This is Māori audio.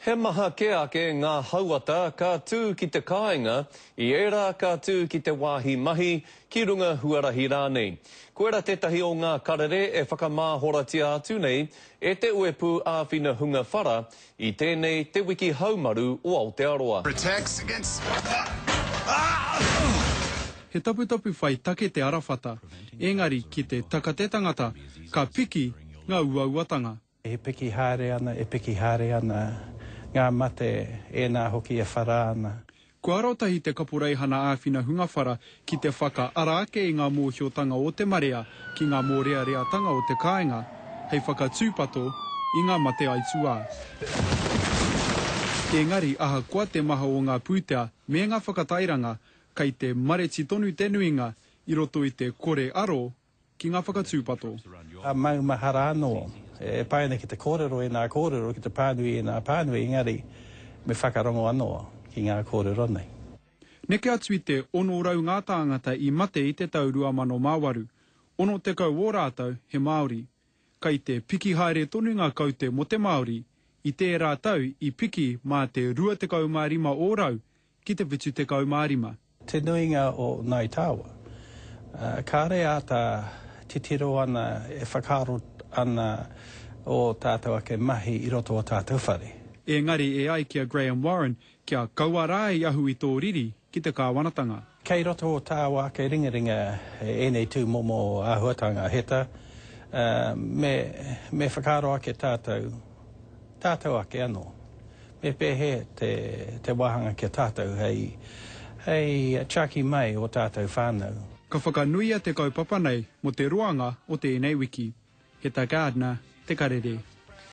He maha ke ake ngā hauata ka tū ki te kāinga I ērā ka tū ki te wāhi mahi ki runga huarahi rānei. Koera tētahi o ngā karere e whakamāhoratia atu nei e te uepu āwhina hunga whara I tēnei te wiki haumaru o Aotearoa. He taputapu whai take te arawhata, engari ki te takate tangata, ka piki ngā uauatanga. E piki haere ana, ngā mate e nā hoki e whara ana. Kua arotahi te kapureihana āwhina hunga whara ki te whaka ara ake I ngā mōhiotanga o te marea ki ngā mōreareatanga o te kāinga, hei whakatūpato I ngā mate aitua. Engari aha kua te maha o ngā pūtea me ngā whakatairanga kai te mareti tonu tenuinga I roto I te kore aro ki ngā whakatūpato. A maumahara anō, e paene ki te kōrero e nā kōrero, ki te pānui e nā pānui, engari me whakarongo anō ki ngā kōrero nei. Neke atu I te ono rau ngā tāngata I mate I te tau 2008, ono te kau o rātau he Māori. Kai te piki haere tonu ngā kaute mo te Māori, I te rātau I piki mā te 25 o rau ki te 75. Te nuinga o Ngāi Tawa, kāre ata titiro ana e whakaro ana o tātou ake mahi I roto o tātou whare. Engari e ai kia Graham Warren kia kaua rā I ahu I tō riri ki te kāwanatanga. Kei roto o tāua ake ringaringa e nei tū momo āhuatanga heta, me whakaro ake tātou ake anō. Me pehe te wahanga ki tātou hei chaki mai o tātou whānau. Ka whakanuia te kaupapa nei mo te roanga o te nei wiki. He tā Gardner, te karere.